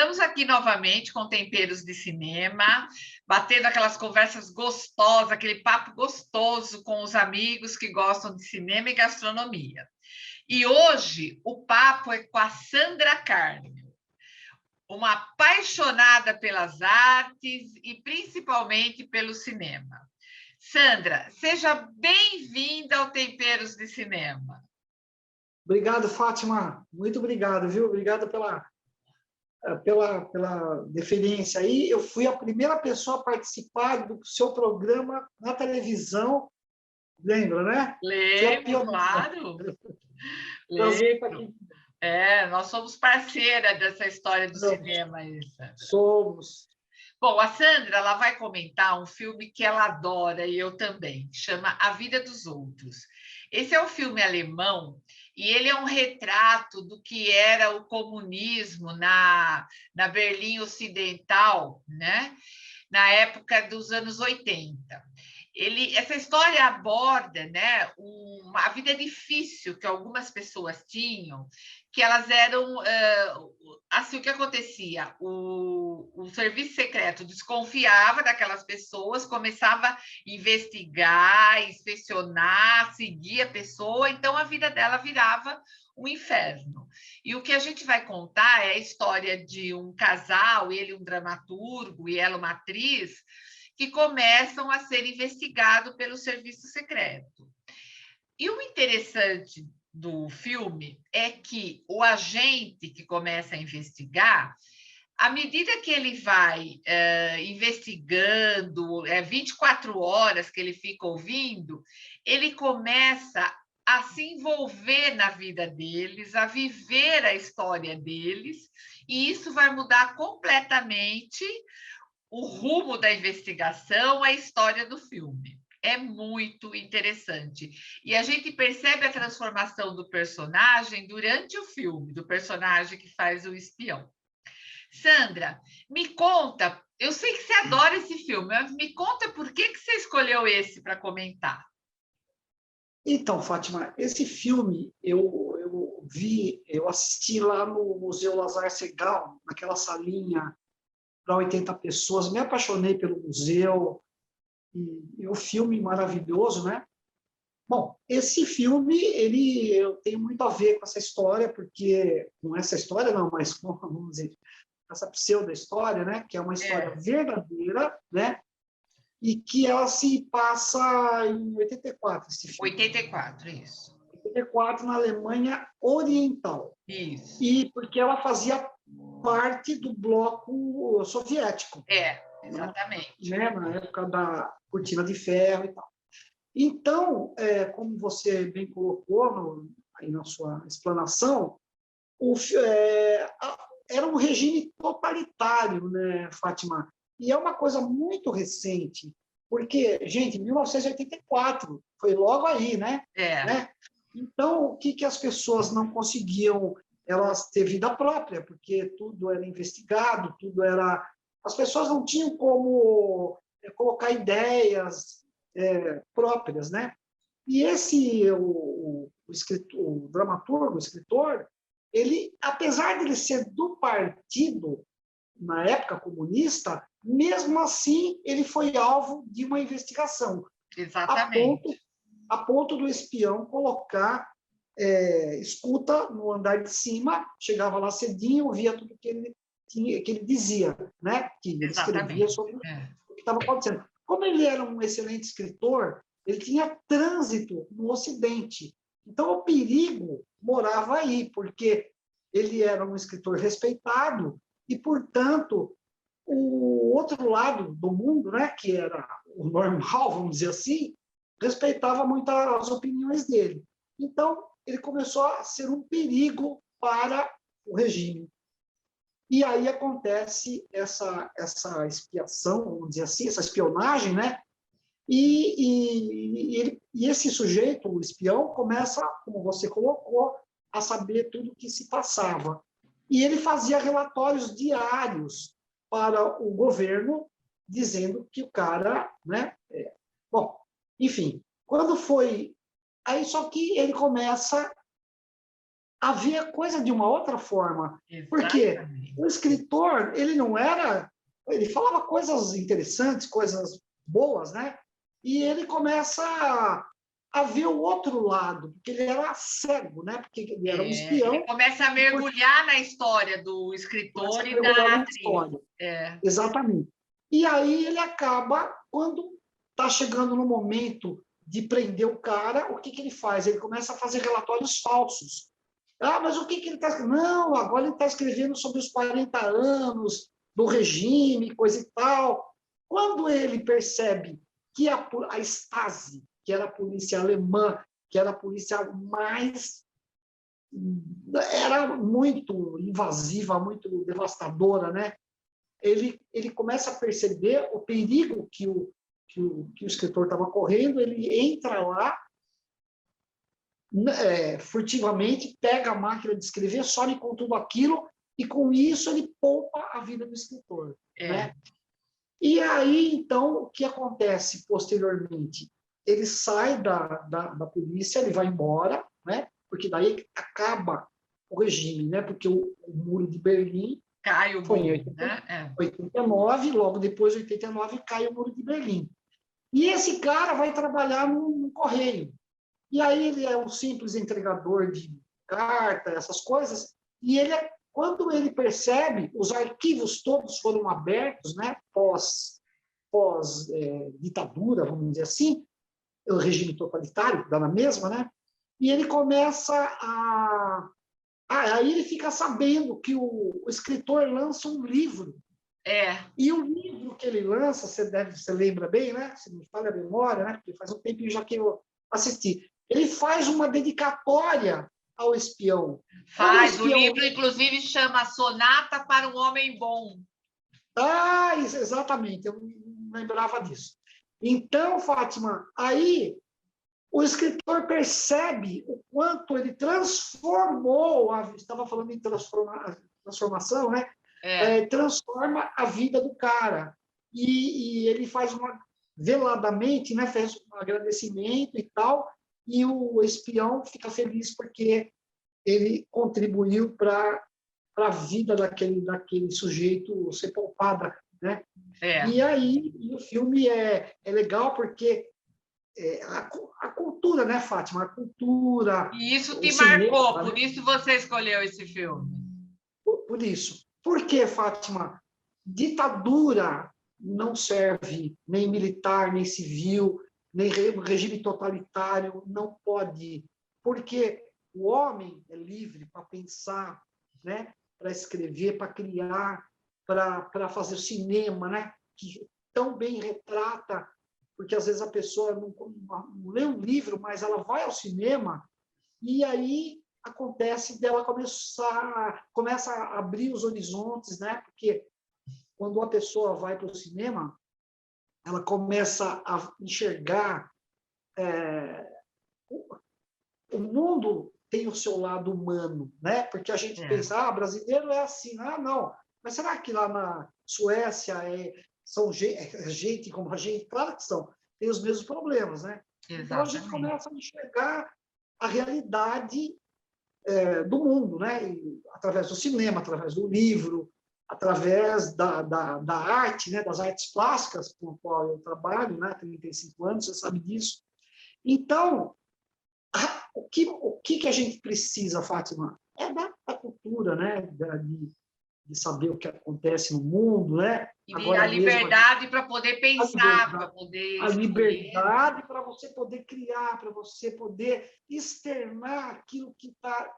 Estamos aqui novamente com Temperos de Cinema, batendo aquelas conversas gostosas, aquele papo gostoso com os amigos que gostam de cinema e gastronomia. E hoje o papo é com a Sandra Cárnio, uma apaixonada pelas artes e principalmente pelo cinema. Sandra, seja bem-vinda ao Temperos de Cinema. Obrigado, Fátima. Muito obrigado, viu? Obrigado pela deferência aí. Eu fui a primeira pessoa a participar do seu programa na televisão, lembra, né? Lembro, claro. Prazer estar aqui. Nós somos parceira dessa história do cinema aí, Sandra. Somos. Bom, a Sandra ela vai comentar um filme que ela adora e eu também, chama A Vida dos Outros. Esse é um filme alemão e ele é um retrato do que era o comunismo na Berlim Ocidental, né? Na época dos anos 80. Essa história aborda, né, a vida difícil que algumas pessoas tinham, que elas eram assim, o que acontecia? O serviço secreto desconfiava daquelas pessoas, começava a investigar, inspecionar, seguir a pessoa, então a vida dela virava um inferno. E o que a gente vai contar é a história de um casal, ele um dramaturgo e ela uma atriz, que começam a ser investigados pelo serviço secreto. E o interessante do filme é que o agente que começa a investigar, à medida que ele vai investigando, 24 horas que ele fica ouvindo, ele começa a se envolver na vida deles, a viver a história deles, e isso vai mudar completamente o rumo da investigação, a história do filme. É muito interessante. E a gente percebe a transformação do personagem durante o filme, do personagem que faz o espião. Sandra, me conta, eu sei que você adora esse filme, mas me conta por que você escolheu esse para comentar. Então, Fátima, esse filme eu assisti lá no Museu Lazar Segal, naquela salinha para 80 pessoas, me apaixonei pelo museu, e o filme maravilhoso, né? Bom, esse filme, eu tenho muito a ver com essa história, porque, com essa história não, mas com, vamos dizer, essa pseudo-história, né? Que é uma história verdadeira, né? E que ela se passa em 84, esse filme. 84, isso. 84, na Alemanha Oriental. Isso. E porque ela fazia parte do bloco soviético. Exatamente. Né? Na época da cortina de ferro e tal. Então, como você bem colocou aí na sua explanação, era um regime totalitário, né, Fátima? E é uma coisa muito recente, porque, gente, 1984, foi logo aí, né? Né? Então, o que as pessoas não conseguiam elas ter vida própria, porque tudo era investigado, tudo era... As pessoas não tinham como colocar ideias próprias, né? E o dramaturgo, o escritor, ele, apesar de ele ser do partido, na época comunista, mesmo assim ele foi alvo de uma investigação. Exatamente. A ponto do espião colocar escuta no andar de cima, chegava lá cedinho, ouvia tudo que ele dizia, né? Que ele escrevia sobre o que estava acontecendo. Como ele era um excelente escritor, ele tinha trânsito no Ocidente. Então, o perigo morava aí, porque ele era um escritor respeitado e, portanto, o outro lado do mundo, né, que era o normal, vamos dizer assim, respeitava muito as opiniões dele. Então, ele começou a ser um perigo para o regime. E aí acontece essa expiação, vamos dizer assim, essa espionagem, né? E esse sujeito, o espião, começa, como você colocou, a saber tudo o que se passava. E ele fazia relatórios diários para o governo, dizendo que o cara, né? Bom, enfim, quando foi... Aí só que ele começa a ver a coisa de uma outra forma. Porque o escritor, ele não era... Ele falava coisas interessantes, coisas boas, né? E ele começa a ver o outro lado, porque ele era cego, né? Porque ele era um espião. Ele começa a mergulhar na história do escritor e da atriz. Exatamente. E aí ele acaba, quando está chegando no momento de prender o cara, o que ele faz? Ele começa a fazer relatórios falsos. Ah, mas o que ele está escrevendo? Não, agora ele está escrevendo sobre os 40 anos do regime, coisa e tal. Quando ele percebe que a Stasi, que era a polícia alemã, que era a polícia mais... era muito invasiva, muito devastadora, né? Ele começa a perceber o perigo que o escritor estava correndo, ele entra lá, furtivamente, pega a máquina de escrever, some com tudo aquilo, e com isso ele poupa a vida do escritor. Né? E aí, então, o que acontece posteriormente? Ele sai da polícia, ele vai embora, né? Porque daí acaba o regime, né? Porque o muro de Berlim cai o foi muro, em né? 89, logo depois, em 89, cai o muro de Berlim. E esse cara vai trabalhar no correio. E aí ele é um simples entregador de carta, essas coisas, e quando ele percebe, os arquivos todos foram abertos, né, pós ditadura, vamos dizer assim, o regime totalitário, dá na mesma, né? E ele começa aí ele fica sabendo que o escritor lança um livro. E o livro que ele lança, você lembra bem, né? Se me falha a memória, né? Porque faz um tempinho já que eu assisti. Ele faz uma dedicatória ao espião. O livro, inclusive, chama Sonata para um Homem Bom. Exatamente, eu não lembrava disso. Então, Fátima, aí o escritor percebe o quanto ele transformou, estava falando em transformação, né? Transforma a vida do cara. E ele faz veladamente, né? Fez um agradecimento e tal, e o espião fica feliz porque ele contribuiu para a vida daquele sujeito ser poupada, né? E aí o filme é legal porque a cultura, né, Fátima? A cultura. E isso te marcou, por isso você escolheu esse filme. Por isso. Por quê, Fátima? Ditadura não serve nem militar, nem civil, nem regime totalitário, não pode. Porque o homem é livre para pensar, né? Para escrever, para criar, para fazer o cinema, né? Que tão bem retrata, porque às vezes a pessoa não lê um livro, mas ela vai ao cinema e aí acontece dela começa a abrir os horizontes, né? Porque quando uma pessoa vai para o cinema, ela começa a enxergar o mundo tem o seu lado humano, né? Porque a gente pensa, brasileiro é assim, não. Mas será que lá na Suécia são gente como a gente? Claro que são, tem os mesmos problemas, né? Exatamente. Então a gente começa a enxergar a realidade do mundo, né? E, através do cinema, através do livro, através da arte, né? Das artes plásticas com a qual eu trabalho, né? 35 anos, você sabe disso. Então, o que a gente precisa, Fátima? É da cultura, né? De saber o que acontece no mundo, né? E a liberdade para poder pensar, para poder a liberdade para você poder criar, para você poder externar aquilo que está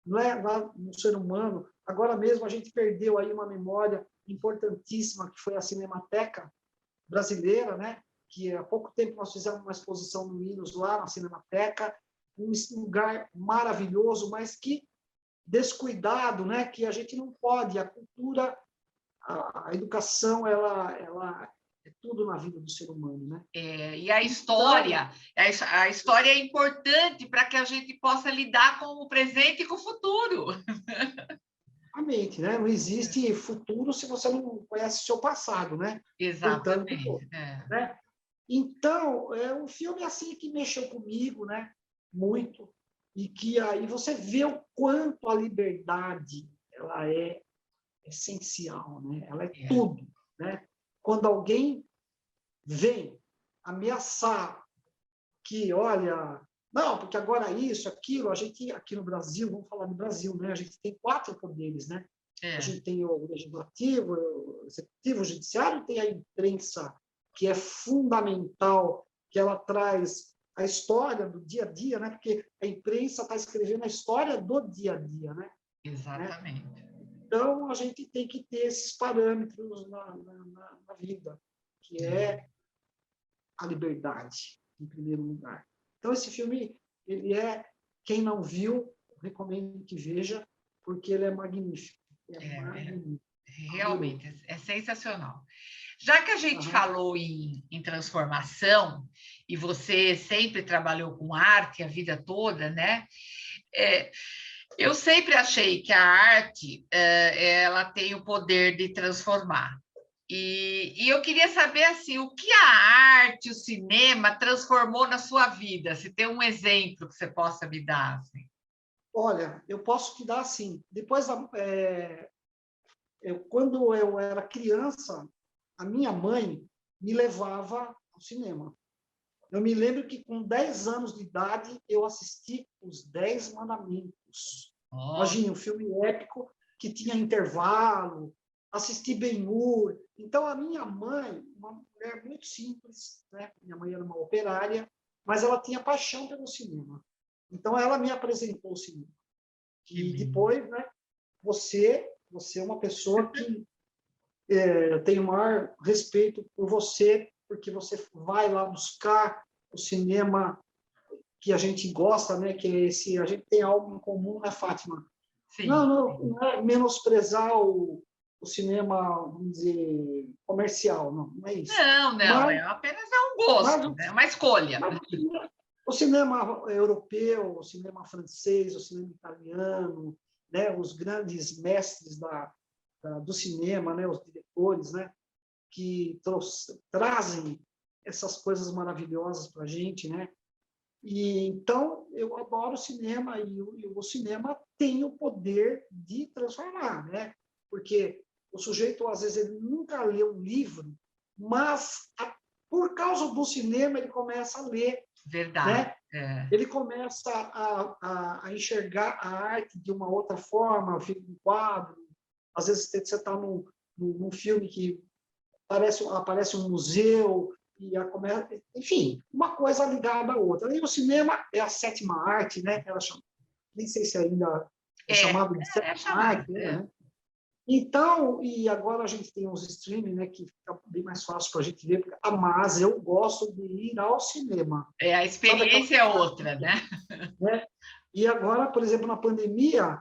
lá no ser humano. Agora mesmo a gente perdeu aí uma memória importantíssima que foi a Cinemateca brasileira, né? Que há pouco tempo nós fizemos uma exposição no Minos lá na Cinemateca, um lugar maravilhoso, mas que descuidado, né? Que a gente não pode. A cultura, a educação, ela é tudo na vida do ser humano, né? E a história é importante para que a gente possa lidar com o presente e com o futuro. Exatamente, né? Não existe futuro se você não conhece o seu passado, né? Exatamente. Portanto, Então, é um filme assim que mexeu comigo, né? Muito. e que aí você vê o quanto a liberdade ela é essencial, né? Ela é tudo, né? Quando alguém vem ameaçar que, olha, não, porque agora isso, aquilo, a gente aqui no Brasil, vamos falar do Brasil, né? A gente tem 4 poderes, né? A gente tem o legislativo, o executivo, o judiciário, tem a imprensa, que é fundamental, que ela traz a história do dia a dia, né? Porque a imprensa está escrevendo a história do dia a dia, né? Exatamente. Então, a gente tem que ter esses parâmetros na vida, que é a liberdade, em primeiro lugar. Então, esse filme, ele quem não viu, recomendo que veja, porque ele é magnífico. Magnífico. Realmente, é sensacional. Já que a gente falou em transformação, e você sempre trabalhou com arte a vida toda, né? Eu sempre achei que a arte ela tem o poder de transformar. E eu queria saber assim, o que a arte, o cinema transformou na sua vida? Se tem um exemplo que você possa me dar. Assim. Olha, eu posso te dar assim. Depois, quando eu era criança, a minha mãe me levava ao cinema. Eu me lembro que com 10 anos de idade eu assisti Os 10 Mandamentos. Imagina, um filme épico que tinha intervalo, assisti Ben-Hur. Então, a minha mãe, uma mulher muito simples, né? Minha mãe era uma operária, mas ela tinha paixão pelo cinema. Então, ela me apresentou o cinema. E depois, né, você é uma pessoa que eu tenho o maior respeito por você, porque você vai lá buscar o cinema que a gente gosta, né? Que a gente tem algo em comum, né, Fátima? Sim. Não é menosprezar o cinema, vamos dizer, comercial, não é isso. Não, mas, apenas um gosto, né? Uma escolha. O cinema europeu, o cinema francês, o cinema italiano, né? Os grandes mestres do cinema, né? Os diretores, né? Que trazem essas coisas maravilhosas para a gente, né? E então eu adoro o cinema e o cinema tem o poder de transformar, né? Porque o sujeito às vezes ele nunca leu um livro, mas por causa do cinema ele começa a ler, verdade. Né? Ele começa a enxergar a arte de uma outra forma, fica um quadro. Às vezes você está num filme que aparece um museu, enfim, uma coisa ligada à outra. E o cinema é a 7ª arte, né? Ela chama, nem sei se ainda é chamado de 7ª arte, né? Então, e agora a gente tem uns streaming, né, que fica bem mais fácil para a gente ver, mas eu gosto de ir ao cinema. A experiência é outra, né? E agora, por exemplo, na pandemia,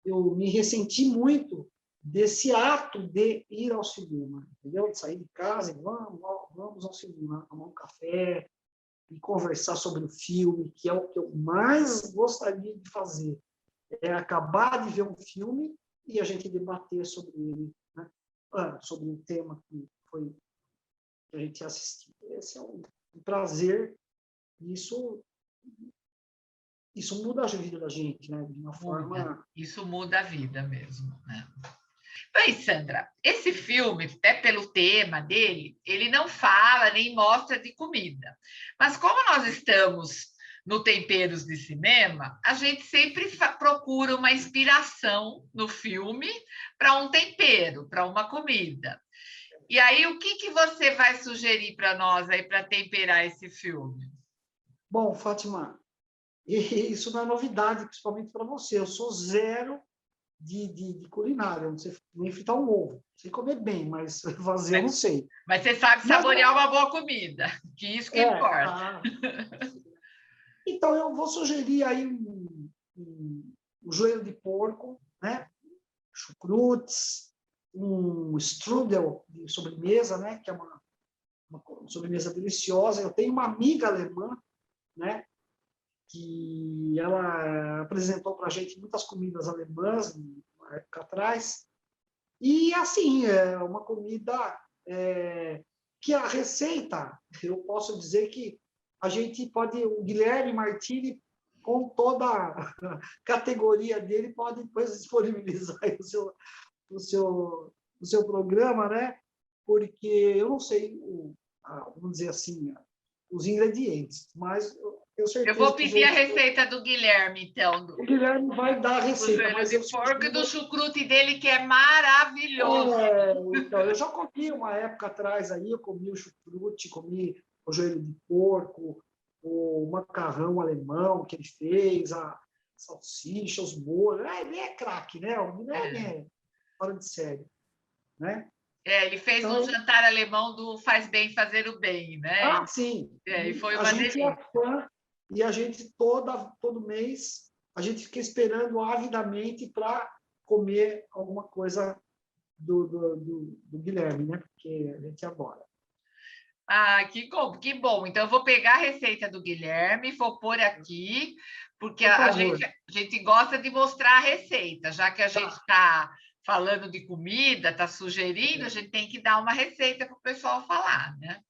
eu me ressenti muito desse ato de ir ao cinema, entendeu? De sair de casa e vamos ao cinema, tomar um café e conversar sobre o filme, que é o que eu mais gostaria de fazer. É acabar de ver um filme e a gente debater sobre ele, né? Sobre o tema que a gente assistiu. Esse é um prazer. Isso muda a vida da gente, né? De uma forma... Isso muda a vida mesmo, né? Bem, Sandra, esse filme, até pelo tema dele, ele não fala nem mostra de comida. Mas como nós estamos no Temperos de Cinema, a gente sempre procura uma inspiração no filme para um tempero, para uma comida. E aí, o que você vai sugerir para nós aí para temperar esse filme? Bom, Fátima, isso não é novidade, principalmente para você. Eu sou zero de culinária, eu não sei nem fritar um ovo. Sei comer bem, mas fazer eu não sei. Mas você sabe saborear uma boa comida, que isso que importa. Então, eu vou sugerir aí um joelho de porco, né? Chucrutes, um strudel de sobremesa, né? Que é uma sobremesa deliciosa. Eu tenho uma amiga alemã, né? Que ela apresentou para a gente muitas comidas alemãs, uma época atrás. E, assim, é uma comida que a receita, eu posso dizer que a gente pode... O Guilherme Martini com toda a categoria dele, pode depois disponibilizar aí o seu programa, né? Porque eu não sei, vamos dizer assim, os ingredientes, mas eu tenho certeza eu vou que pedir a receita do Guilherme, então. o Guilherme vai dar a Do receita, joelho mas de eu porco e do sugiro... chucrute dele, que é maravilhoso. Então, eu já comi uma época atrás aí, eu comi o chucrute, comi o joelho de porco, o macarrão alemão que ele fez, a salsicha, os molhos. Ele é craque, né? O Guilherme é fora de série, né? Ele fez Então, um jantar alemão do Faz Bem Fazer o Bem, né? sim. E foi A uma gente é delícia. fã e a gente todo mês a gente fica esperando avidamente para comer alguma coisa do Guilherme, né? Porque a gente adora. Que bom. Então, eu vou pegar a receita do Guilherme, vou pôr aqui, porque Por a favor. gente, a gente gosta de mostrar a receita, já que a gente está falando de comida, está sugerindo, a gente tem que dar uma receita para o pessoal falar, né?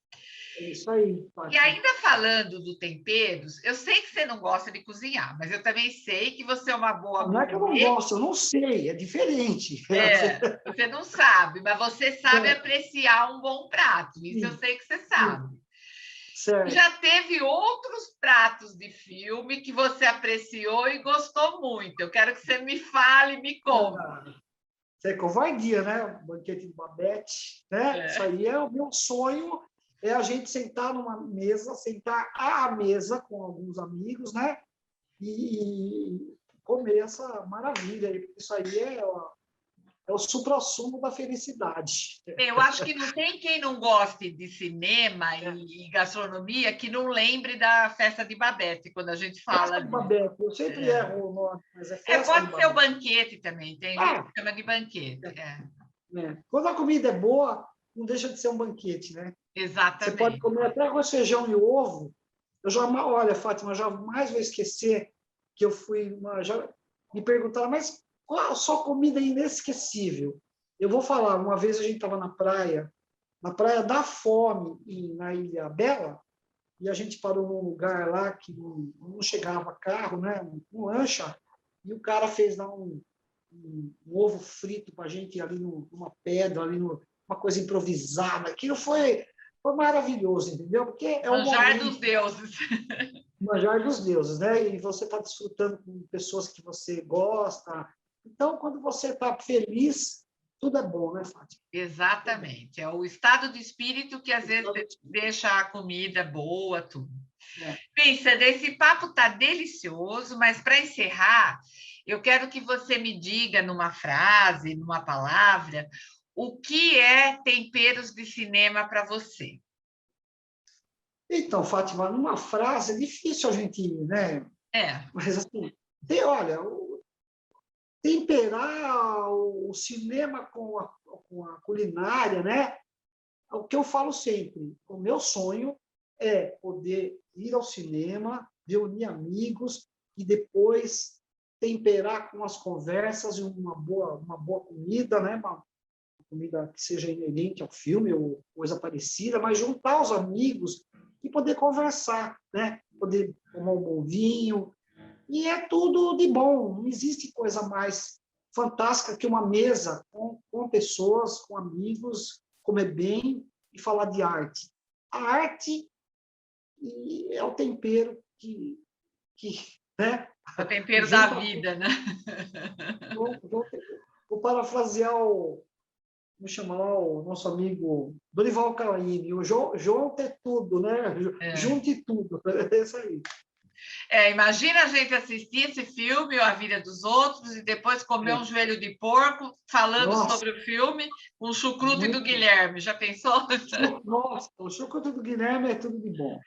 É isso aí, E Fátima. ainda falando do temperos, eu sei que você não gosta de cozinhar, mas eu também sei que você é uma boa Não é que eu não gourmet. gosto, eu não sei, é diferente. Você não sabe, mas você sabe apreciar um bom prato. Isso eu Sim, sei que você sim, sabe. certo. Já teve outros pratos de filme que você apreciou e gostou muito. Eu quero que você me fale, me conte. Isso é covardia, né? O banquete de Babette, né? Isso aí é o meu sonho, é a gente sentar numa mesa, sentar à mesa com alguns amigos, né? E comer essa maravilha aí, porque isso aí é o suprassumo da felicidade. Eu acho que não tem quem não goste de cinema e gastronomia que não lembre da festa de Babette, quando a gente fala Festa de disso. Babette, eu sempre erro o nome, mas é festa de Pode ser o Babette. banquete também, tem gente que chama de banquete. Quando a comida é boa, não deixa de ser um banquete, né? Você pode Exatamente. comer até arroz, feijão e ovo. Olha, Fátima, jamais vou esquecer que eu fui, já me perguntaram, mas qual a sua comida inesquecível? Eu vou falar, uma vez a gente estava na praia da Fome, na Ilha Bela, e a gente parou num lugar lá que não chegava carro, né? Um lancha, e o cara fez lá um ovo frito para a gente ali numa pedra, uma coisa improvisada. Aquilo foi maravilhoso, entendeu? Porque é um Manjar dos momento, deuses. manjar dos deuses, né? E você está desfrutando com pessoas que você gosta. Então, quando você está feliz, tudo é bom, né, Fátima? Exatamente. É o estado de espírito que às vezes deixa a comida boa, tudo. Pensa, esse papo está delicioso, mas para encerrar, eu quero que você me diga numa frase, numa palavra, o que é temperos de cinema para você? Então, Fátima, numa frase é difícil a gente, né? Mas assim, olha, temperar o cinema com a culinária, né? O que eu falo sempre, o meu sonho é poder ir ao cinema, reunir amigos e depois temperar com as conversas e uma boa comida, né? Uma comida que seja inerente ao filme ou coisa parecida, mas juntar os amigos e poder conversar, né? Poder tomar um bom vinho. E é tudo de bom, não existe coisa mais fantástica que uma mesa com pessoas, com amigos, comer bem e falar de arte. A arte é o tempero né? É o tempero da Junta. vida, né? Vou parafrasear vamos chamar lá o nosso amigo Dorival Caymmi, o João ter tudo, né? Junte tudo, é isso aí. Imagina a gente assistir esse filme, A Vida dos Outros, e depois comer um joelho de porco, falando sobre o filme, com o chucrute do Guilherme. Já pensou? Nossa, o chucrute do Guilherme é tudo de bom.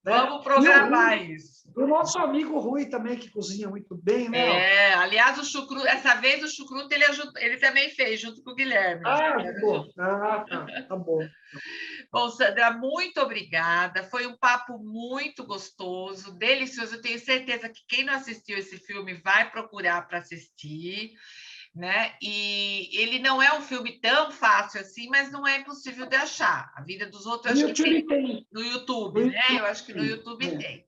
Né? Vamos programar isso. E o nosso amigo Rui também, que cozinha muito bem, né? Aliás, o chucrute, essa vez o chucrute ele também fez, junto com o Guilherme. Bom. Tá bom. Bom, Sandra, muito obrigada. Foi um papo muito gostoso, delicioso. Eu tenho certeza que quem não assistiu esse filme vai procurar para assistir, né? E ele não é um filme tão fácil assim, mas não é impossível de achar. A Vida dos Outros, No acho que YouTube tem. no YouTube, né? Eu acho que no YouTube tem.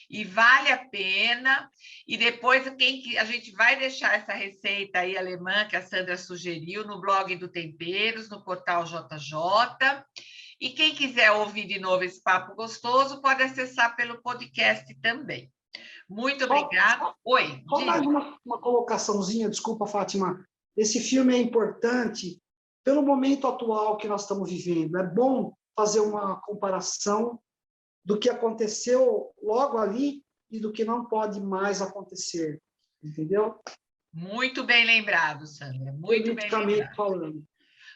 e vale a pena. E depois a gente vai deixar essa receita aí alemã que a Sandra sugeriu no blog do Temperos, no portal JJ. E quem quiser ouvir de novo esse papo gostoso, pode acessar pelo podcast também. Muito obrigada. Oi, só mais uma colocaçãozinha, desculpa, Fátima. Esse filme é importante pelo momento atual que nós estamos vivendo. É bom fazer uma comparação do que aconteceu logo ali e do que não pode mais acontecer, entendeu? Muito bem lembrado, Sandra, muito bem lembrado. Falando.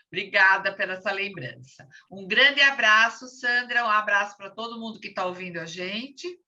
Obrigada pela essa lembrança. Um grande abraço, Sandra, um abraço para todo mundo que está ouvindo a gente.